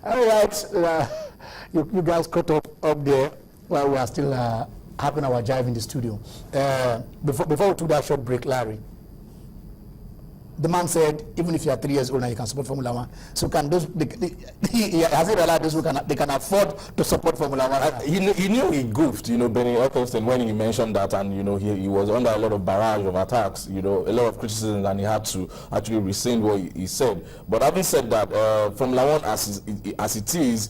All right, you guys caught up there while we are still having our jive in the studio. Before we took that short break, Larry, the man said, even if you are 3 years old now, you can support Formula One. So can those, he has he realized those who they can afford to support Formula One? He knew he goofed, Benny Ecclestone, when he mentioned that, and, he was under a lot of barrage of attacks, a lot of criticism, and he had to actually rescind what he said. But having said that, Formula One, as it is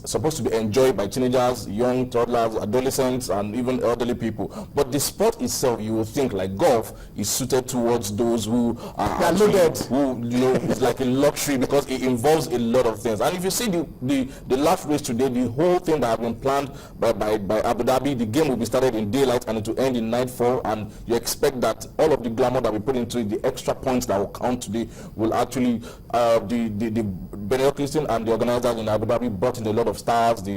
supposed to be enjoyed by teenagers, young toddlers, adolescents, and even elderly people. But the sport itself, you would think, like golf, is suited towards those who are loaded. Who, it's like a luxury because it involves a lot of things. And if you see the last race today, the whole thing that has been planned by Abu Dhabi, the game will be started in daylight and it will end in nightfall, and you expect that all of the glamour that we put into it, the extra points that will count today, will actually, the Benny Ecclestone and the organizers in Abu Dhabi brought in a lot of stars, the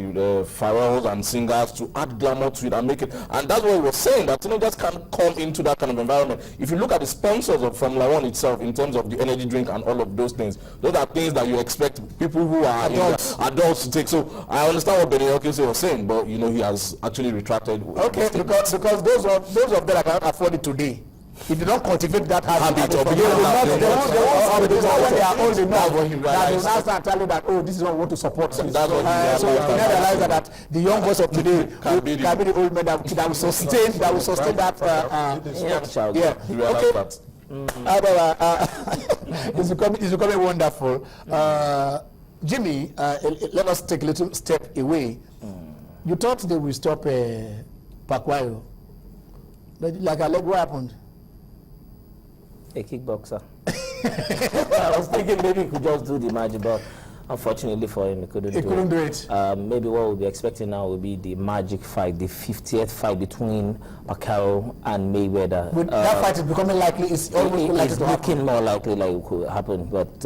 Pharrells and singers, to add glamour to it and make it. And that's what we were saying, that teenagers can't come into that kind of environment. If you look at the sponsors of Formula One itself, in terms of the energy drink and all of those things, those are things that you expect people who are adults to take. So I understand what Benny Ecclestone was saying, but he has actually retracted. Okay, because those of them that cannot afford it today, if they don't cultivate that habit, they will now start telling you that, oh, this is what we want to support. So you realize that the young boys of today can be the old men that will sustain that. It's becoming wonderful. Jimmy, let us take a little step away. You thought they will stop Pacquiao. Like what happened? A kickboxer. I was thinking maybe he could just do the magic, but unfortunately for him, he couldn't do it. Maybe what we'll be expecting now will be the magic fight, the 50th fight between Pacquiao and Mayweather. That fight is becoming likely. It's almost likely to happen. Looking more likely like it could happen, but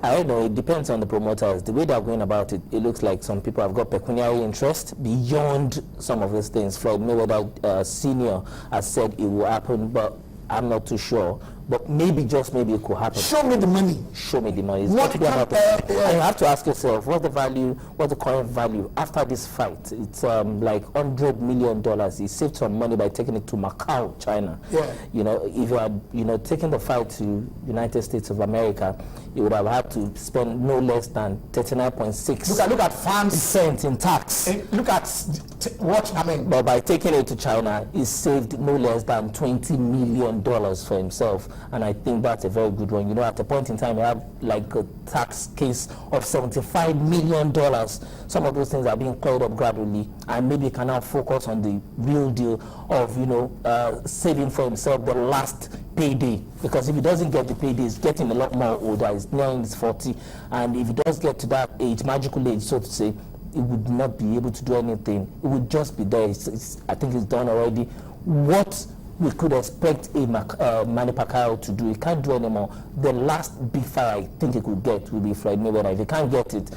I don't know. It depends on the promoters. The way they're going about it, it looks like some people have got pecuniary interest beyond some of these things. Floyd Mayweather Senior has said it will happen, but I'm not too sure. But maybe, just maybe, it could happen. Show me the money. Show me the money. It's got to be about and you have to ask yourself, what's the value, what's the current value after this fight? It's like $100 million. He saved some money by taking it to Macau, China. Yeah. If you are, taking the fight to United States of America, you would have had to spend no less than 39.6% look at fans in tax. Look at what I mean. But by taking it to China, he saved no less than $20 million for himself. And I think that's a very good one. At a point in time, you have like a tax case of $75 million. Some of those things are being cleared up gradually, and maybe he can now focus on the real deal of, saving for himself the last payday. Because if he doesn't get the payday, he's getting a lot more older. He's nearing his 40. And if he does get to that age, magical age, so to say, he would not be able to do anything. It would just be there. I think it's done already. What we could expect a Manny Pacquiao to do, he can't do anymore. The last big fight I think he could get will be Floyd Mayweather. If he can't get it,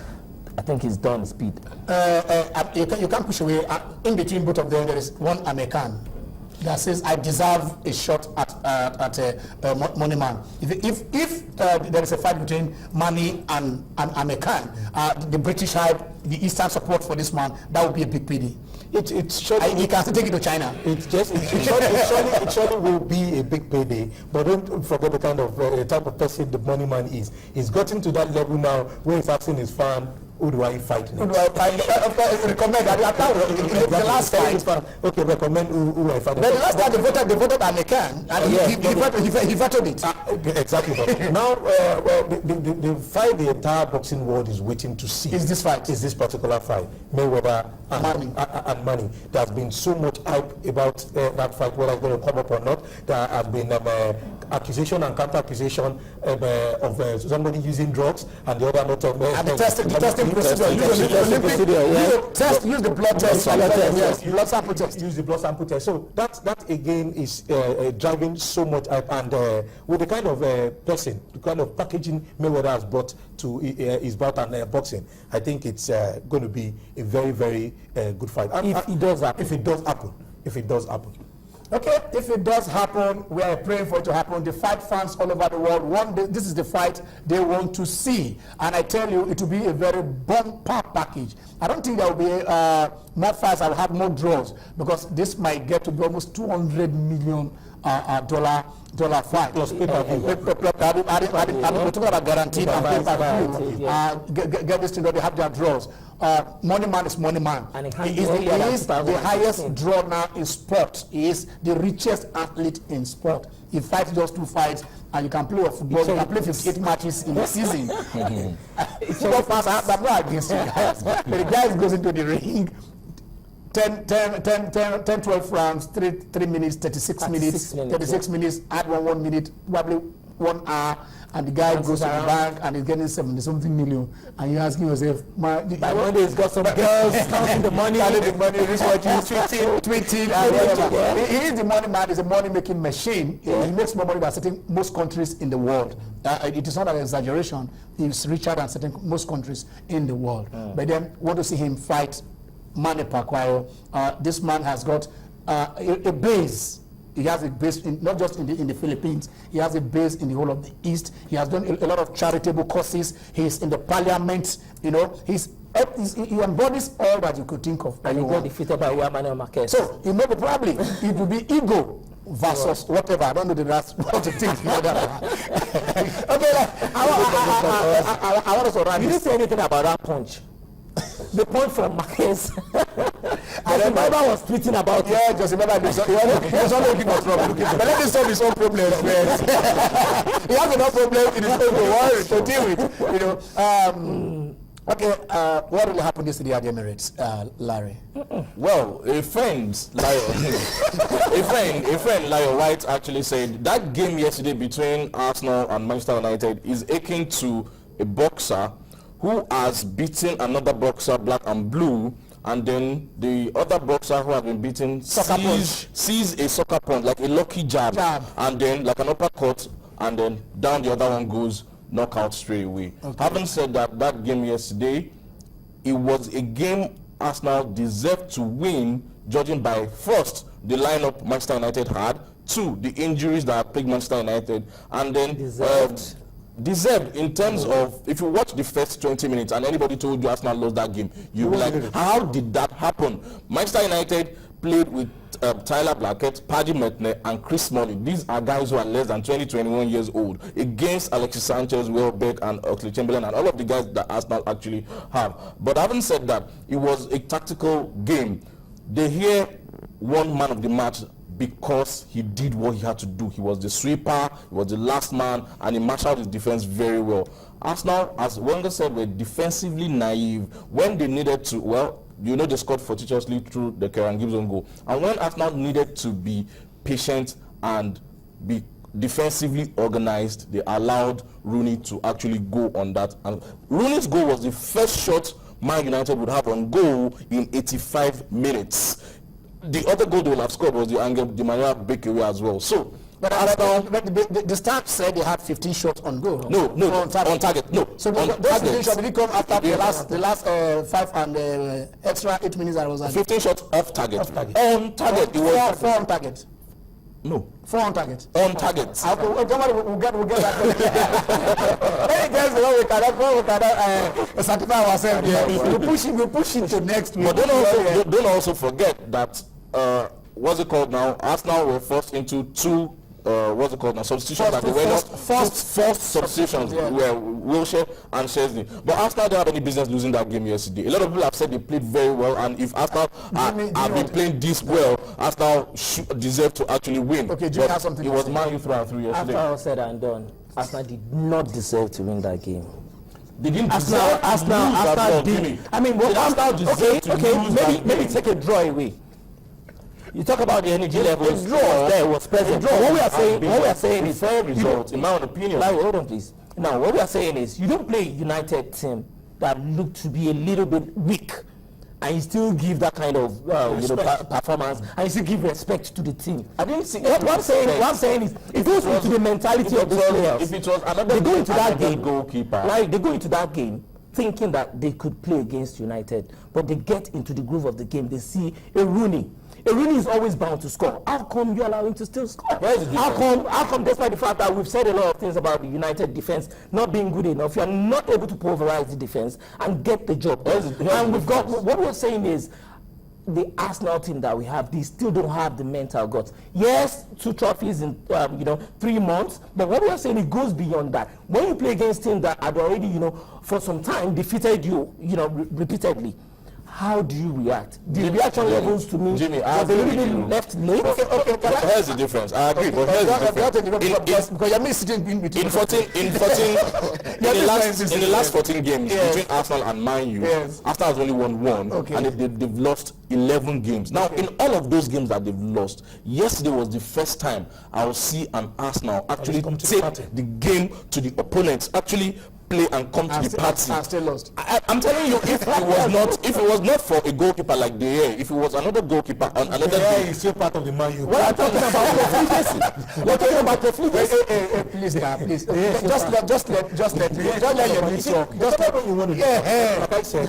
I think he's done speed. You can't push away. In between both of them, there is one American that says, I deserve a shot at Money Man. If there is a fight between Manny and American, the British side, the Eastern support for this man, that would be a big pity. He can still take it to China. It surely will be a big payday, but don't forget the kind of type of person the Money Man is. He's gotten to that level now where he's asking his fan, who do I fight next? Recommend that. The last fight. Okay, recommend who I fight. The last time they voted American, and he vetoed it. Exactly. Now, the fight the entire boxing world is waiting to see is this fight. Is this particular fight, Mayweather and Manny. There has been so much hype about that fight, whether it's going to come up or not. There has been accusation and counter-accusation of somebody using drugs and the other not. And the testing procedure. Use the blood test. Yes, blood sample test. Use the blood sample test. So that again is driving so much hype, and with the kind of person, the kind of packaging Mayweather has brought to his bout and boxing, I think it's going to be a very, very good fight. If it does happen. If it does happen. Okay, if it does happen, we are praying for it to happen. The fight fans all over the world, one day, this is the fight they want to see. And I tell you, it will be a very bumper package. I don't think there will be more fights. I will have more draws because this might get to be almost $200 million dollar fight. Plus pay-per-view. We're talking about guaranteed and pay-per-view. Get this thing that they have their draws. Money man is money man. And he is the highest draw now in sport. He is the richest athlete in sport. He fights just 2 fights, and you can play football. You can play 58 matches in a season. Football fans, I'm not against you guys. But the guy goes into the ring. 10, 12 rounds, 3 minutes, 36 minutes, add 1 minute, probably 1 hour, and the guy goes to the bank and is getting 70-something million. And you're asking yourself, by Monday he's got some girls counting the money, tweeting, and whatever. He is the money man, he's a money-making machine. He makes more money than most countries in the world. It is not an exaggeration. He's richer than most countries in the world. But then, want to see him fight Manny Pacquiao. This man has got a base. He has a base not just in the Philippines. He has a base in the whole of the East. He has done a lot of charitable causes. He's in the parliament. You know, he embodies all that you could think of. And he got defeated by Emmanuel Marquez. So it may be probably it will be ego versus whatever. I don't know the rest. What to think. Okay, I want us to run. You didn't say anything about that punch. The point from Marquez. I remember was tweeting about it. Yeah, just remember this. He was not looking for trouble. But let him solve his own problems first. He has enough problems in his own world to deal with. You know. Okay, what really happened yesterday at the Emirates, Larry? Well, a friend, Lyle White, actually said that game yesterday between Arsenal and Manchester United is akin to a boxer who has beaten another boxer black and blue, and then the other boxer who has been beaten sees a soccer punch, like a lucky jab, and then like an uppercut, and then down the other one goes knockout straight away. Okay. Having said that, that game yesterday, it was a game Arsenal deserved to win, judging by first the lineup Manchester United had, 2 the injuries that plagued Manchester United, and then deserved in terms of, if you watch the first 20 minutes and anybody told you Arsenal lost that game, you'll be like, how did that happen? Manchester United played with Tyler Blackett, Paddy Metne, and Chris Smalling. These are guys who are less than 21 years old, against Alexis Sanchez, Welbeck, and Oxlade-Chamberlain, and all of the guys that Arsenal actually have. But having said that, it was a tactical game. They hear one man of the match because he did what he had to do. He was the sweeper, he was the last man, and he marshaled his defense very well. Arsenal, as Wenger said, were defensively naive when they needed to. Well, you know, they scored fortuitously through the Kieran Gibson goal. And when Arsenal needed to be patient and be defensively organized, they allowed Rooney to actually go on that. And Rooney's goal was the first shot Man United would have on goal in 85 minutes. The other goal they will have scored was the Angel Di Maria breakaway as well. So, but the stats said they had 15 shots on goal. No, on target. No. So those 15 shots did come after the last 5 and extra 8 minutes that was. 15 shots off target. On target. It was 4 on target. No. 4 on target. On target. We'll get that. Any guys we cannot sanctify ourselves. We're pushing to next week. But don't also forget that what's it called now? Arsenal were forced into 2 substitutions that they were not forced substitutions were Wilshere and Chesney. But Arsenal don't have any business losing that game yesterday. A lot of people have said they played very well, and if Arsenal have been playing this well, Arsenal deserve to actually win. Okay, do you have something? It was Man U through and through yesterday. After all said and done, Arsenal did not deserve to win that game. They didn't deserve Arsenal did. I mean, what Arsenal deserved to lose. Maybe take a draw away. You talk about the energy levels. There was present. What we are saying is fair result, in my own opinion. Like, hold on, please. Now, what we are saying is, you don't play a United team that look to be a little bit weak, and you still give that kind of performance, and you still give respect to the team. I didn't see. What I'm saying is, it goes into the mentality of the players. If it was another, they go into that game goalkeeper. Like, they go into that game thinking that they could play against United, but they get into the groove of the game. They see a Rooney, Rooney is always bound to score. How come you allow him to still score? Where is the How come despite the fact that we've said a lot of things about the United defense not being good enough, you are not able to pulverize the defense and get the job done? And we've got, what we're saying is, the Arsenal team that we have, they still don't have the mental guts. Yes, 2 trophies in 3 months, but what we are saying, it goes beyond that. When you play against teams that had already, for some time defeated you, repeatedly, how do you react? The reaction levels to me, Jimmy, I they agree really with you. left late. Here's the difference. I agree, but here's the difference. Because you're missing in between. In the last 14 games between Arsenal and Man U, Arsenal has only won 1, and they've lost 11 games. Now, in all of those games that they've lost, yesterday was the first time I will see an Arsenal actually take the game to the opponents, actually play and come to the party. And still lost. I'm telling you, if it was not for a goalkeeper like De Gea, if it was another goalkeeper on another Yeah, day, he's still part of the Man U. What I'm talking about profligacy. We're talking about profligacy. Please, just let your lead talk. Just like what you want to do. Like I said,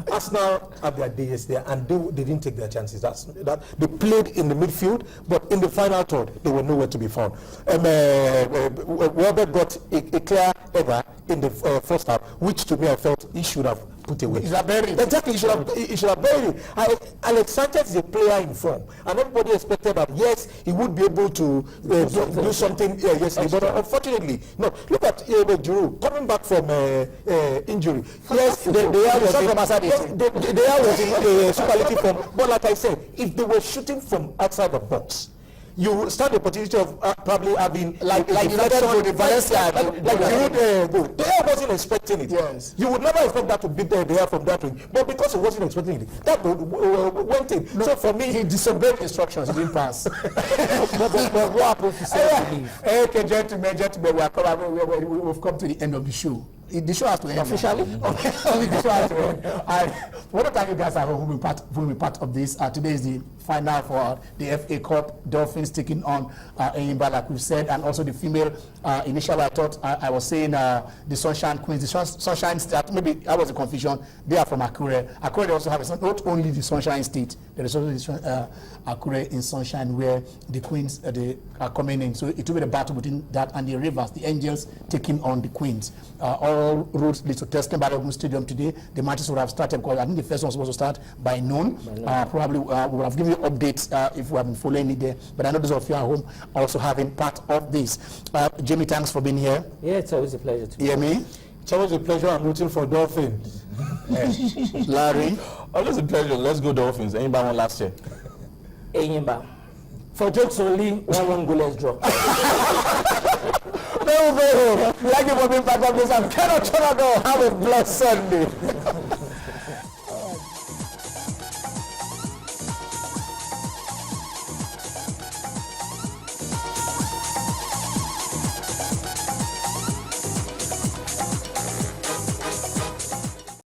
Arsenal had their day yesterday, and they didn't take their chances. That they played in the midfield, but in the final third, they were nowhere to be found. Welbeck got a clear error in the first half, which to me I felt he should have put away. He should have buried it. Exactly, he should have buried it. Alex Sanchez is a player in form, and everybody expected that yes, he would be able to do something yesterday, but unfortunately, no. Look at Giroud coming back from injury. Yes, they was in superlative form, but like I said, if they were shooting from outside the box, you stand the opportunity of probably having like United with the Valencia like Giroud goal. De Gea wasn't expecting it. Yes. You would never expect that to beat De Gea from that range, but because he wasn't expecting it, that went in. No, so for me, he disobeyed instructions. He didn't pass. But what happens to say Okay, gentlemen, we've come to the end of the show. The show has to end officially. The show has to end. I want to thank you guys who will be part of this. Today is the final for the FA Cup. Dolphins taking on Enyimba, like we've said, and also the female. Initially, I thought I was saying the Sunshine Queens. The Sunshine State, maybe that was a confusion. They are from Akure. Akure, they also have not only the Sunshine State, there is also the Akure in Sunshine, where the Queens they are coming in. So it will be the battle between that and the Rivers, the Angels taking on the Queens. All roads lead to Testing Balogun Stadium today. The matches would have started because I think the first one was supposed to start by noon. Probably we would have given you updates if we have been following it there. But I know those of you at home are also having part of this. Jamie, thanks for being here. Yeah, it's always a pleasure to be hear me. It's always a pleasure. I'm rooting for Dolphins. Larry. Always a pleasure. Let's go Dolphins. Enyimba won last year. Enyimba. For jokes only, 1-1 goalless draw. Thank you for being part of this. I'm Kenneth Chonago. Have a blessed Sunday.